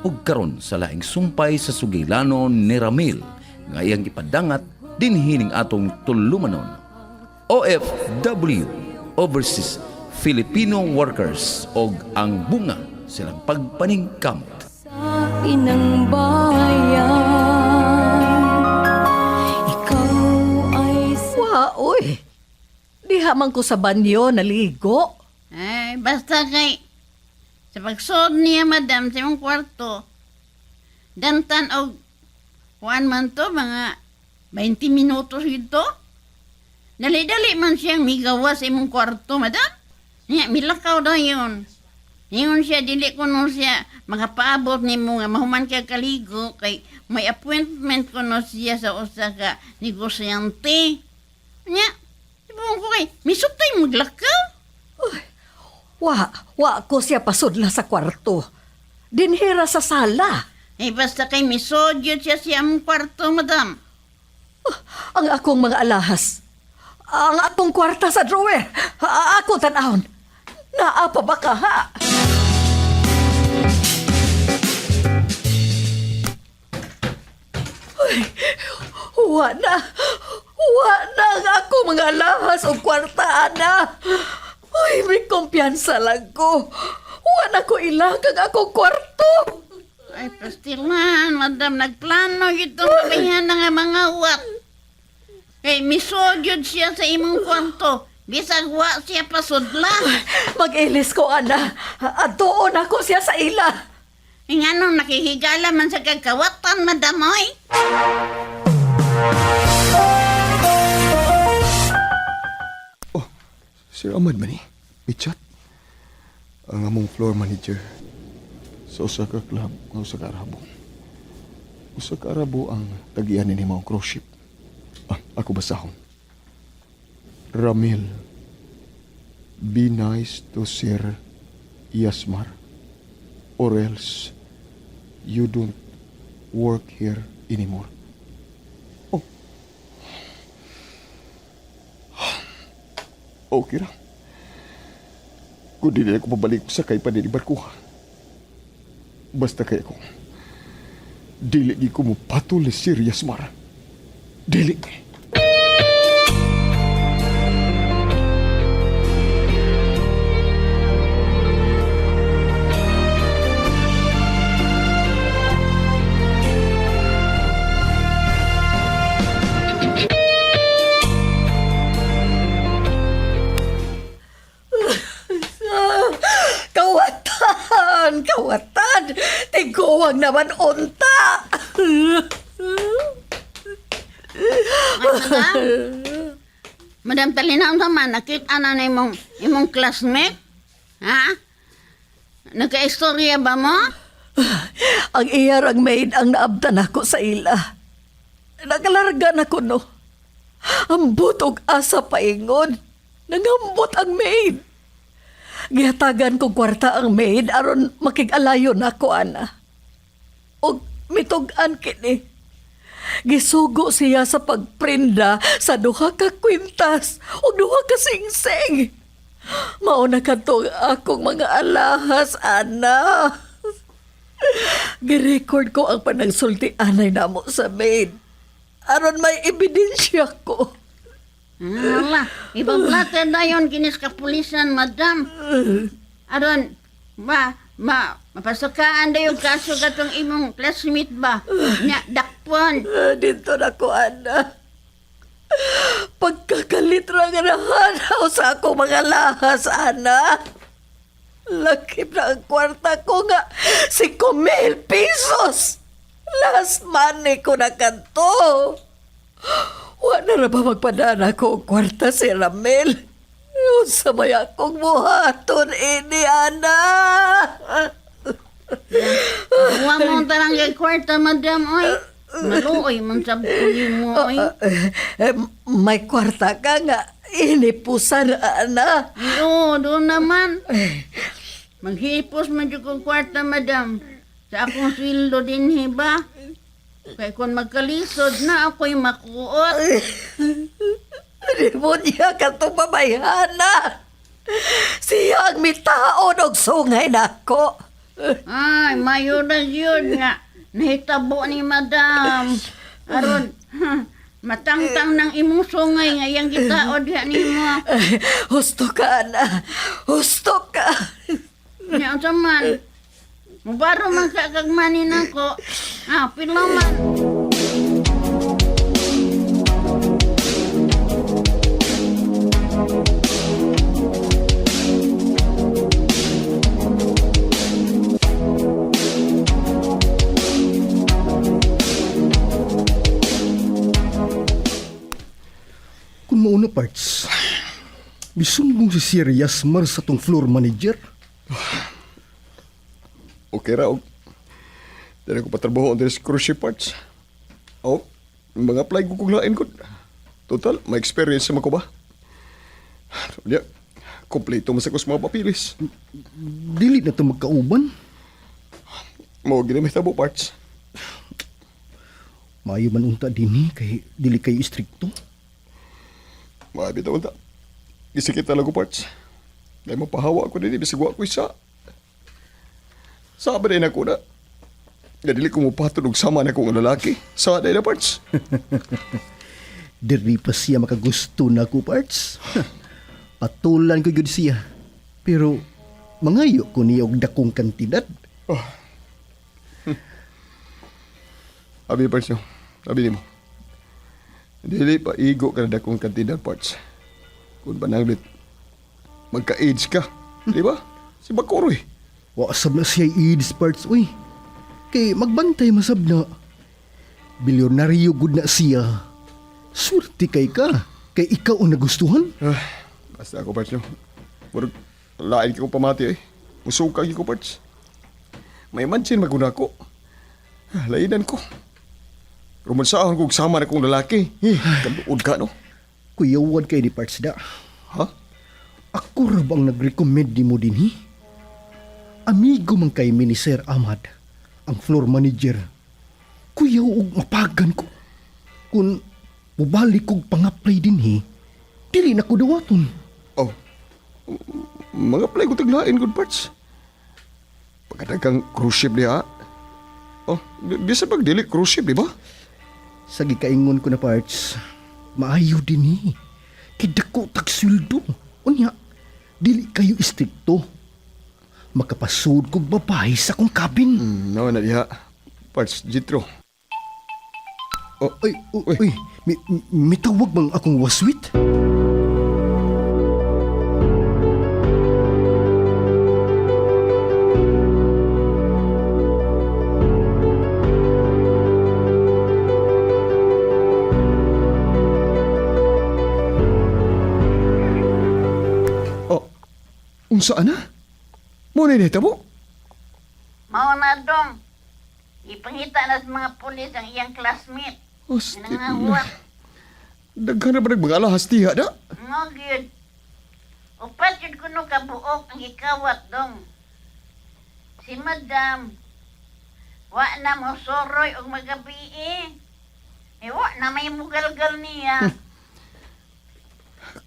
ug karon sa laing sumpay sa sugilanon ni Ramil nga iyang ipadangat dinhining atong tulumanon. OFW, Overseas Filipino Workers, og ang bunga silang pagpaningkamot. Sa inang bayan, ikaw ay Uy, di hamang ko sa banyo naligo. Ay, basta kay sa pagsod niya, madam, sa imong kwarto, dantan og kuan man to, mga 20 minutos ito. Dali-dali man siyang migawa sa imong kwarto, madam. Niya, milakaw daw yun. Ingon siya, dili ko no siya makapaabot ni mo nga mahuman ka kaligo kay may appointment ko no siya sa usa ka negosyante. Niya, ibang ko kay, misutay maglakaw. Wa ko siya pasudla sa kwarto. Dinhira sa sala. Eh, basta kay misodyod siya sa among kwarto, madam. Ang akong mga alahas. Ang akong kwarta sa drawer. Ako tanahon. Naapa ba ka ha? Uy, wa na ang akong mga alahas o kwarta, ana. Uy, may kumpiyansa lang ko. Wa na ko ilagag akong kwarto. Ay, pastilan, madam, nagplano itong babayan nga mga wat. Kay misodyod siya sa imong kwarto. Bisag wa siya pasudla. Mag-ilis ko, ana. Atuon ako siya sa ila. Nga nung nakihigala man sa kagkawatan, madam, oy. Sir Ahmad man Michat. Ang among floor manager sa usa ka club nga usa ka Arabo. Usa ka Arabo ang tagian ni mao cruise ship. Ako basahon. Ramil, be nice to Sir Yasmar or else you don't work here anymore. Okay ra. Kung di na ako pabalik sa kay paninibar ko. Basta kay ako. Dili di ko mo patol ni Sir Yasmar. Dili. Kawatan! Tigawang naman unta! Madam? Madam, talinaw naman, nakita na imong classmate? Ha? Nagka-istorya ba mo? Ang iyarang maid ang naabdan ako sa ila. Nagalarga na ko, no. Ambot og asa paingon. Nangambot ang maid. Gihatagan ko kwarta ang maid aron makig-alayon ako, ana. Og mitugan kini. Gisugo siya sa pagprinda sa duha ka kwintas o duha ka singsing. Mauna kadtong akong mga alahas, ana. Girecord ko ang panagsulti anay namo sa maid. Aron may ebidensya ko. Wala, ibablatan na yun kinis kapulisan, madam. Aron, mapasukaan na yung kaso katong imong classmate ba? Nya, dakpon. Dito na ko, ana. Pagkakalitra nga nahanaw sa akong mga lahas, ana. Lakip na ang kwarta ko nga 5,000 pesos. Last money ko na kanto. Wala na ba magpadana ko ang kwarta si Ramil? Sa may akong buhaton, ini, ana. Huwag mo tarang kay kwarta, madam, oy. Maluoy, mansabuli mo, oy. May kwarta ka nga. Inipusan, ana. Oo, doon naman. Maghipos man dyan kong kwarta, madam. Sa akong sweldo din, hiba. Kaya kung magkalisod na ako'y makuot. Demonya ka itong babayhana. Siya ang mitaon og sungay nako. Ay, mayo na yun nga. Nahitabo ni madam. Aron, matangtang ng imong sungay nga yang gitaod diha nimo. Ay, husto ka, ana. Husto ka. Nya unsa man? Mubaro man ka kag manin ako. Pila man. Kung mauna parts, misumbong si Sir Yasmar sa tong floor manager. Okay ra, og. Dali ko patrabaho on this cruise ship parts. Oh, mga apply ko kuglain ko. Total, may experience naman ko ba? Diya, kompleto masakos mga papilis. Dili na ito magkauban. Mo ginamit tabo parts. Maayo man unta dinhi kay dili kayo istrikto. Mabi ta unta. Gisikita lang ko parts. Dahil mapahawa ko din, bisig wa ko isa. Sabi rin ako na. Dili ko mupatod og sama na kong lalaki. Sa day na parts. Diri pa siya makagusto na ko parts. Patulan ko gyud siya. Pero mangayo ko niya og dakong kantidad. Abi parts nyo. Abi ni mo. Dili pa igo ka na dakong kantidad parts. Kung bananglit, magka-age ka. Di ba? Si Bakoroy. Wa sab na siya ids parts uy. Kay magbantay masab na. Bilyonaryo gud na siya. Surti kay ka. Kay ikaw ang nagustuhan. Basta ako parts nyo. Murag, lain ka kong pamati eh. Musukag ko parts. May mansin maguna ko. Lainan ko. Rumansaahan kong sama na kong lalaki. Kaluod ka no? Kuyawad kay di parts da. Ha? Ako ra bang nag-recommend ni mo dinhi? Amigo man kay mi ni Sir Ahmad, ang floor manager. Kuyaw og mapagan ko. Kung mubalik kog pang-apply dinhi, dili na ko dawaton. Oh. Mga play ko taglain good parts. Pagkadagang cruise ship diha. Oh, bisa pag dili cruise ship, di ba? Sa gikaingon ko na parts, maayo dinhi. Kay dako tag sweldo. Unya, dili kayo istrikto. Makapasud kog babae sa akong cabin. No, na diha. Parts, Jitro. Oh, Ay, uy, mitawag bang akong waswit? unsaan na? Muna nita mo? Mao na dong. Ipangita na sa mga pulis ang iyang classmate. Hostil Nangangahuwat. Daghan na ba mga alahas tiha da? Nga gyud. Upat yun kuno kabuok ang ikawat dong. Si madam, wa na mo soroy og magabi wa na may mugalgal niya.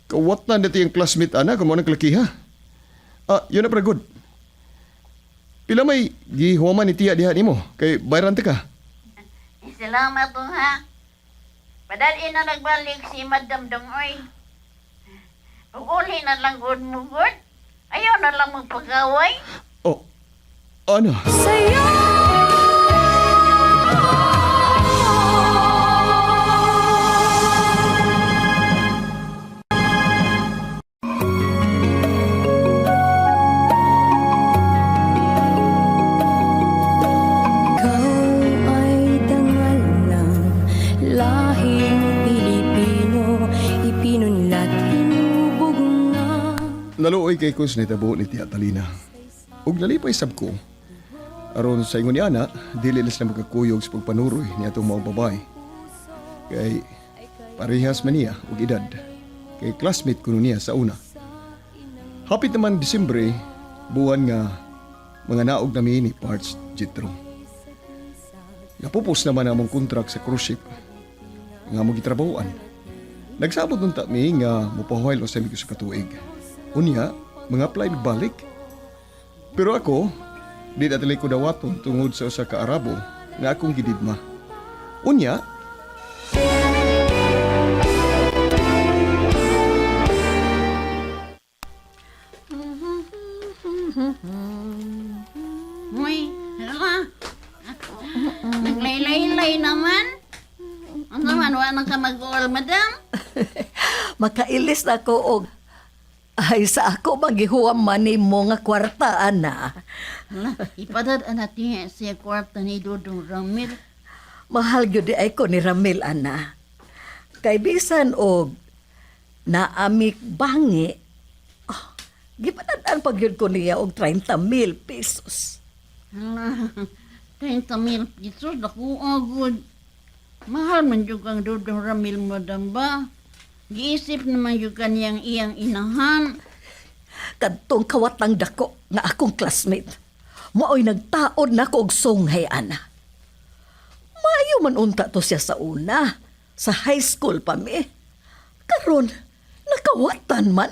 Kawat na dito yung classmate ana, kung mo naglakiha. Yun na para good. Pila may gihuwaman ni tiya diha nimo kay bayran ka. Salamat dong ha. Padalin na nagbalik si Madam Dongoy. Uli na lang good mo good. Ayaw na lang magpagaway. Oh, ano? Sa'yo Ikaw ay dangal ng lahing Pilipino, ipinunlat hinubog na. Naluoy kay kus ni tabo ni tiya Talina. Ug nalipay sab ko. Aron sa ingon ni ana, dili na sila magkakuyog sa pagpanuroy ni atong mga babae. Kay parehas man niya og edad. Kay classmate ko niya sa una. Hapit naman Disyembre, buwan nga mga naog nami ni Parts Jitro. Napupos naman ang among contract sa cruise ship nga mo gitrabahoan. Nagsabot nun mi nga mupahuaylo sa mi ko sa katuig. Unya, mga apply nagbalik. Pero ako, Di natalay ko dawaton tungod sa usa ka Arabo nga akong gididma. Unya, Uy, hala. Naglaylay naman. Ano naman, wala ka mag-uol, madam? Makailis na ko og ay sa ako magihuam man mo nga kwarta ana. Hala, ipadadaan natin siya kwarta ni Dudong Ramil. Mahal gyud di ay ko ni Ramil ana. Kay bisan og naamik bangi. Oh, gipadadaan pag yun ko niya og 30,000 pesos. Hala, 30,000 pesos, naku, agod. Mahal man yung kang Dudong Ramil, madam ba? Giisip naman yung kaniyang iyang inahan. Kadtong kawatang dako nga akong classmate. Maoy nagtaod na ko og sunghay ana. Maayo man unta to siya sa una. Sa high school pa mi. Karon, nakawatan man.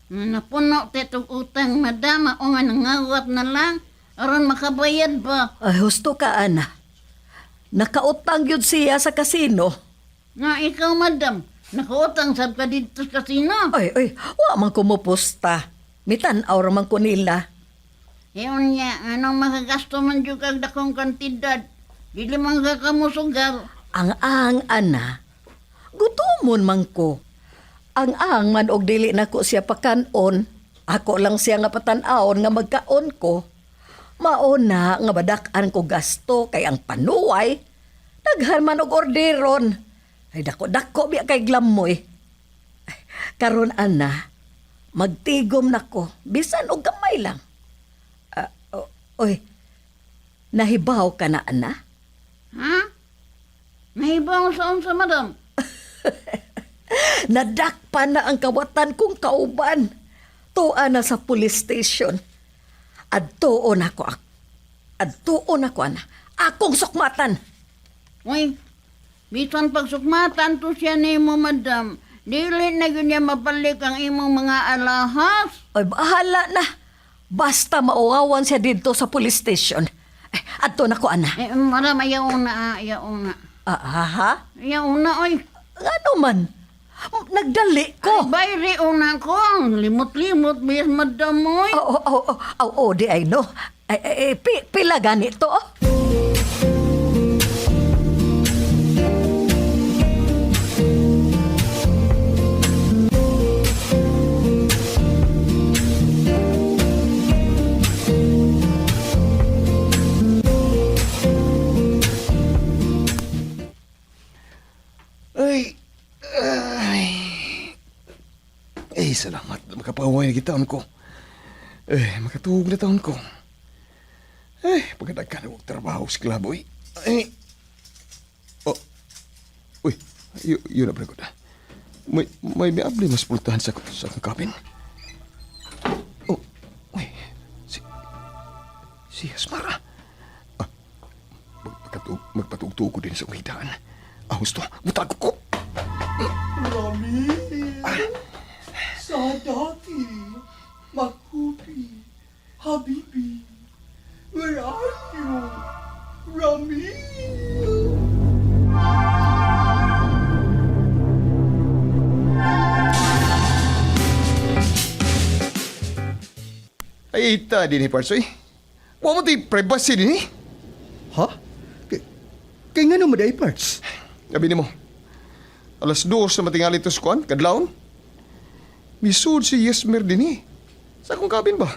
Napuno tetong utang, madam, o nga nangawat na lang. Aron makabayad ba? Ay, husto ka ana. Nakautang yun siya sa kasino. Nga ikaw, madam, nakautang sab ka dito sa kasino. Ay, wa man kumupusta. Mitan-aw raman ko nila. Iyon niya, anong makagasto man yung kag dakong kantidad? Dili man ka kamusugal. Ang ana. Gutomon man ko. Ang man og dili na ko siya pakanon. Ako lang siya nga patan-aon nga magkaon ko. Mauna nga badak-an ko gasto kay ang panuway. Daghan man og orderon. Ay dako-dako biya kay glamoy. Ay, karon ana, magtigom na ko. Bisan og gamay lang. Oy, nahibaw ka na ana? Ha? Nahibaw sa unsa, madam? Nadakpa na ang kawatan kong kauban. Tuwa na sa police station. Adtuon ako ana. Akong sukmatan. Uy, bisan pagsukmatan to siya ni mo, madam. Dili na yun niya mabalik ang imong mga alahas. Ay, bahala na. Basta mauwawan siya dito sa police station. Adto na ko, ana. Madam, ayaw na. Ha? Ayaw na, oy. Ano man? Nagdali ko. Ay, bayri una ko. Limot-limot, bis madam, oy. Di ay no. Pila ganito. Ay, salamat. Makapaway na gitaon ko. Makatuhog na taon ko. Pagkadagan na huwag trabaho sa klaboy. Yun na pala ko na. May abli mas pultahan sa akong kabin. Si Asmara. Magpatugtog ko din sa uhitaan. Gusto, butago ko. Rami, sa dati, Makupi, Habibi, where are you? Rami? Ay, ita din ni Parsoy. Huwag mo tayo privacy din eh. Ha? Kaya nga naman ay parts. Sabi ni mo, alas 2 na matingali ito sa kuwan, kadlaon. Misud si Yesmer din eh. Sa akong kabin ba?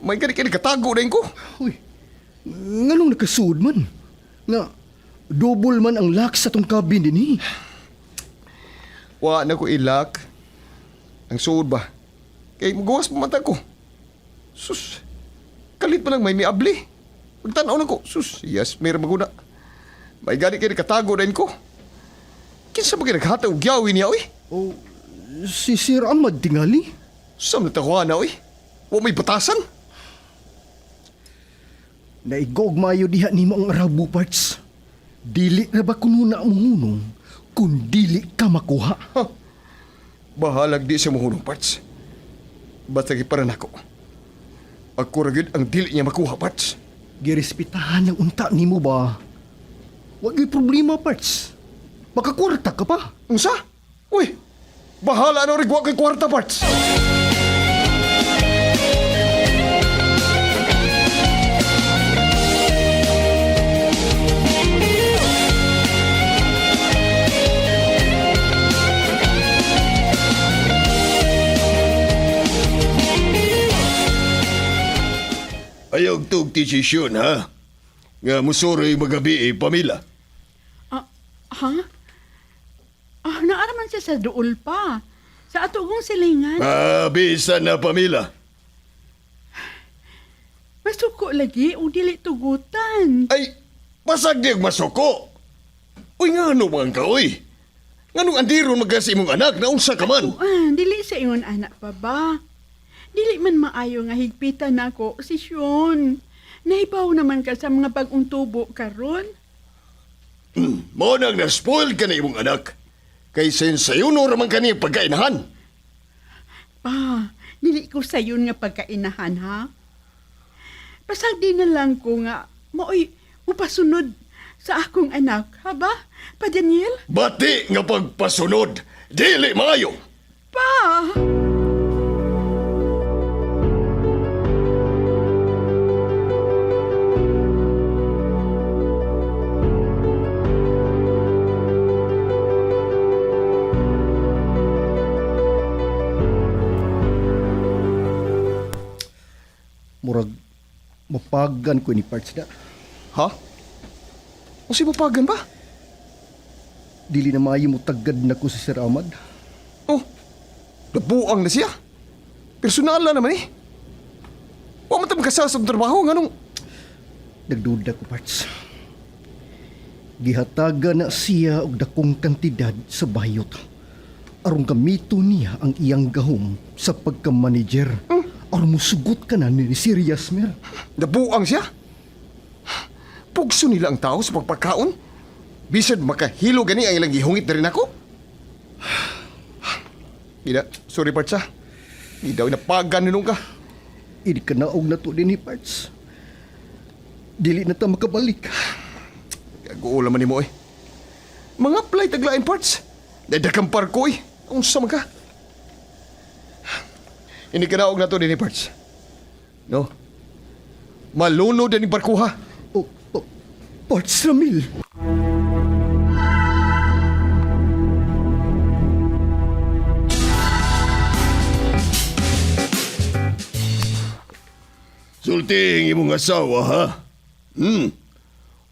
May kani katago na ko. Uy, nganong nakasud man? Nga, double man ang lock sa tong cabin din eh. Wa na ko ilak. Ang suod ba? Kay magawas pa mata ko. Sus, kalit pa lang may miabli. Magtanaw na ko. Sus, Yesmer maguna. May gani kani katago na ko. Kinsa ba kinaghataw gyawin niya, oy? Oh, si Sir Ahmad tingali? Sam natawa na, oy. Wa may batasan. Naigog maayo diha nimo ang Arabo parts. Dili na ba kuno na mohunong kung dili ka makuha? Bahalag di sa mohunong parts. Basta giparan ako. Ako ragid ang dili niya makuha, Parts. Girespetahan ng unta nimo ba? Wag may problema, Parts. Makakwarta ka pa. Unsa? Uy, bahala na rin kay kwarta, Parts. Ayaw tog desisyon, ha? Nga musuroy magabi pamila. Ha? Naaraman siya sa duol pa. Sa atugong silingan. Bisan na pamila. Masuko lagi o dili tugutan. Ay, pasag di masuko. Uy, nga ano man ka, uy? Nga nung andiron magasi mong anak na unsa ka man? Dili sa ingon anak pa ba? Dili man maayo nga higpitan nako si Sean. Naibaw naman ka sa mga bagong tubo karon. Mo nang na-spoil ka na imong anak. Kay sensayuno raman ka niyang pagkainahan. Pa, dili ko sayon nga pagkainahan ha. Pasag di na lang ko nga maoy upasunod sa akong anak, ha ba? Pa Daniel? Bati nga pagpasunod. Dili maayo. Pa! Murag mapagan ko ni Parts na. Ha? O si Bupagan ba? Dili na maayo mo tagad na ko si Sir Ahmad. Oh, nabuang na siya. Personal na naman eh. Wa man tam kasal sa trabaho, nga nung... Nagduda ko, Parts. Gihataga na siya og dakong kantidad sa bayot. Aron gamito niya ang iyang gahom sa pagka-manager. Aron musugot ka na ni Sir Yasmer. Nabuang siya. Pugso nila ang tao sa pagpakaon. Bisad makahilo gani ang ilang gihungit na rin ako. Gida, sorry Parts ha. Di daw napagan nilong ka. Idi ka naog na to din ni Parts. Dili na ta makabalik. Kaguula man ni mo eh. Mga play taglain Parts. Dadakang parko eh. Unsa man ka? Ini ka naog na to din ni Parts. No? Malunod din ni barko ha. Parts Ramil. Sulting imong asawa, ha?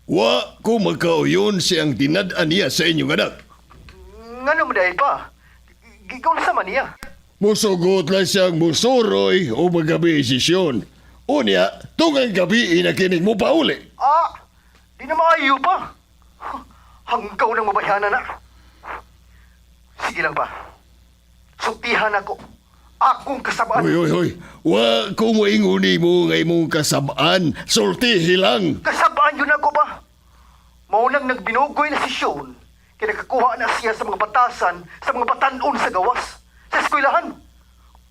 Wa ko magkauyon siyang dinad-an niya sa inyong anak. Nga naman dahil pa. Gikaw na sama niya. Musugot lang siyang musuroy o magabi sisyon. Unya, tungang gabi inakinig mo pa uli. Di na maayo pa. Hanggaw ng mabayana na. Sige lang pa. Sultihan ako. Akong kasabaan. Hoy. Wa ko moinguni mo nga imong kasabaan. Sultihi lang. Kasabaan yun ako ba? Maunang nagbinugoy na si Sean. Kaya nakakuha na siya sa mga batasan, sa mga batanon sa gawas. Sa eskwelahan.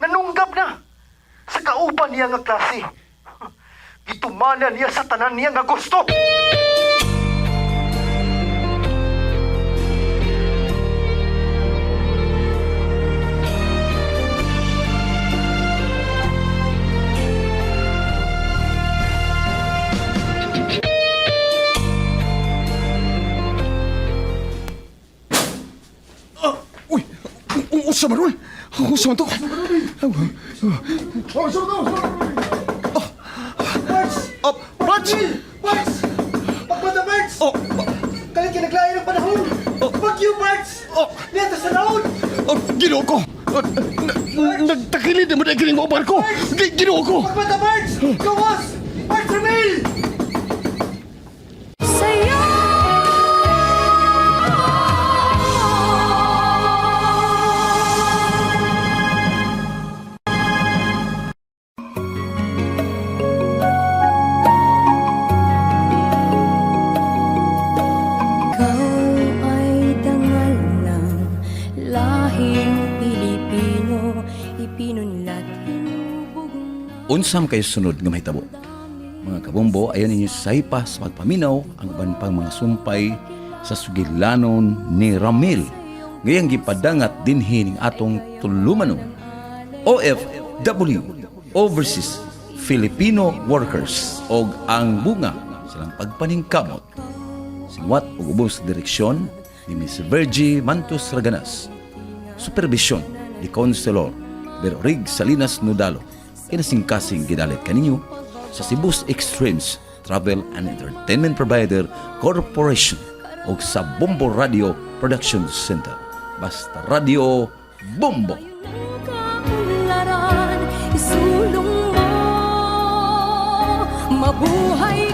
Nanunggab na. Sa kauban niya nga klase. Gitumana niya sa tanan niya nga gusto. Uy! Unsa man ron? Unsa man to? Parts! Parts! Pagmata, Parts! Oh! Kalit kinaglayan ng panahon! Fuck you, Parts! Neta sa naon! Ginoo ko! Nagtakilid naman ang kining mga barko! Ginoo ko! Pagmata, Parts! Gawas! Parts Ramil! Sa'yo Ikaw ay dangal ng lahing Pilipino, ipinunlat hinubog na unsam kayo sunod nga mahitabo. Mga kabombo, ayan ninyo saypa sa pagpaminaw ang uban pang mga sumpay sa sugilanon ni Ramil. Ngayang gipadangat dinhi ning atong tulumanon. OFW, Overseas Filipino Workers, og ang bunga silang pagpaningkamot. Singwat ug ubos direksyon ni Ms. Virgie Mantos Raganas. Supervision ni Conselor Berorig Salinas Nudalo. Kinasingkasing gidalit kaninyo sa Cebu's Extremes Travel and Entertainment Provider Corporation o sa Bombo Radio Production Center. Basta Radio Bombo! Kaunlaran, isulong mo, mabuhay